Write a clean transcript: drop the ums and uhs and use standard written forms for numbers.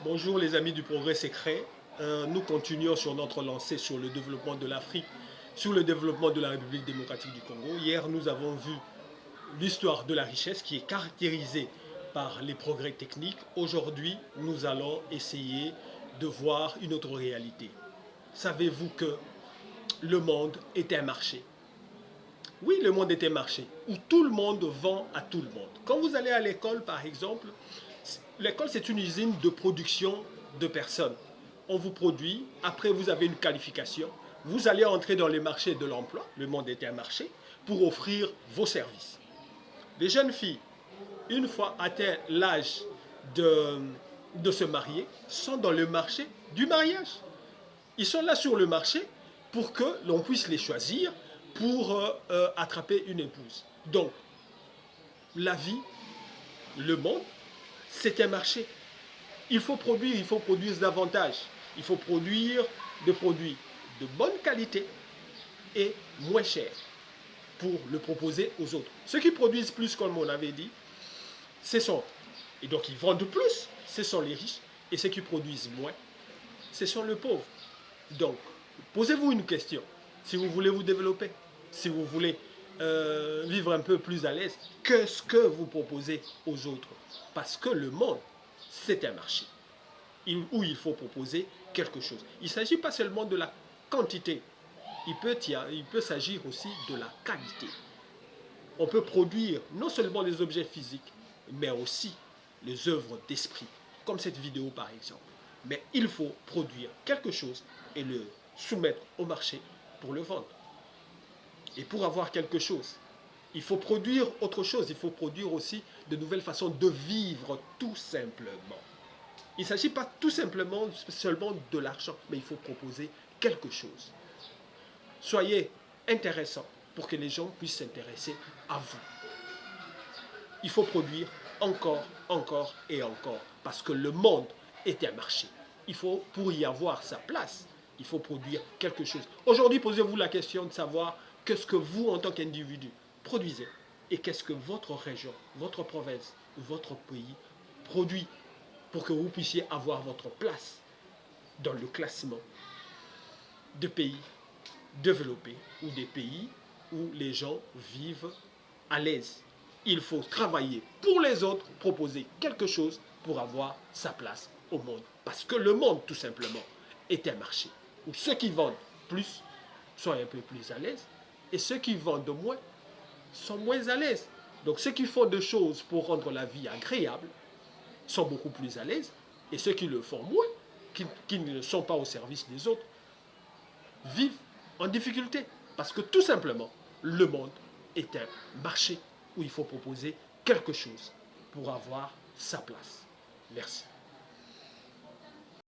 Bonjour les amis du Progrès Secret. Nous continuons sur notre lancée sur le développement de l'Afrique, sur le développement de la République démocratique du Congo. Hier, nous avons vu l'histoire de la richesse qui est caractérisée par les progrès techniques. Aujourd'hui, nous allons essayer de voir une autre réalité. Savez-vous que le monde est un marché? Oui, le monde est un marché où tout le monde vend à tout le monde. Quand vous allez à l'école, par exemple, l'école, c'est une usine de production de personnes. On vous produit, après vous avez une qualification, vous allez entrer dans les marchés de l'emploi, le monde est un marché, pour offrir vos services. Les jeunes filles, une fois atteint l'âge de se marier, sont dans le marché du mariage. Ils sont là sur le marché pour que l'on puisse les choisir pour attraper une épouse. Donc, la vie, le monde, c'est un marché. Il faut produire davantage. Il faut produire des produits de bonne qualité et moins chers pour le proposer aux autres. Ceux qui produisent plus, comme on avait dit, ce sont, et donc ils vendent plus, ce sont les riches, et ceux qui produisent moins, ce sont les pauvres. Donc, posez-vous une question. Si vous voulez vous développer, si vous voulez vivre un peu plus à l'aise, qu'est-ce que vous proposez aux autres? Parce que le monde, c'est un marché où il faut proposer quelque chose. Il ne s'agit pas seulement de la quantité, il peut s'agir aussi de la qualité. On peut produire non seulement des objets physiques, mais aussi les œuvres d'esprit, comme cette vidéo par exemple. Mais il faut produire quelque chose et le soumettre au marché pour le vendre. Et pour avoir quelque chose, il faut produire autre chose, il faut produire aussi de nouvelles façons de vivre tout simplement. Il ne s'agit pas tout simplement seulement de l'argent, mais il faut proposer quelque chose. Soyez intéressant pour que les gens puissent s'intéresser à vous. Il faut produire encore, encore et encore, parce que le monde est un marché. Il faut, pour y avoir sa place, il faut produire quelque chose. Aujourd'hui, posez-vous la question de savoir qu'est-ce que vous, en tant qu'individu, produisez et qu'est-ce que votre région, votre province, votre pays produit pour que vous puissiez avoir votre place dans le classement de pays développés ou des pays où les gens vivent à l'aise. Il faut travailler pour les autres, proposer quelque chose pour avoir sa place au monde. Parce que le monde, tout simplement, est un marché où ceux qui vendent plus sont un peu plus à l'aise et ceux qui vendent moins sont moins à l'aise. Donc ceux qui font des choses pour rendre la vie agréable sont beaucoup plus à l'aise et ceux qui le font moins, qui ne sont pas au service des autres, vivent en difficulté. Parce que tout simplement, le monde est un marché où il faut proposer quelque chose pour avoir sa place. Merci.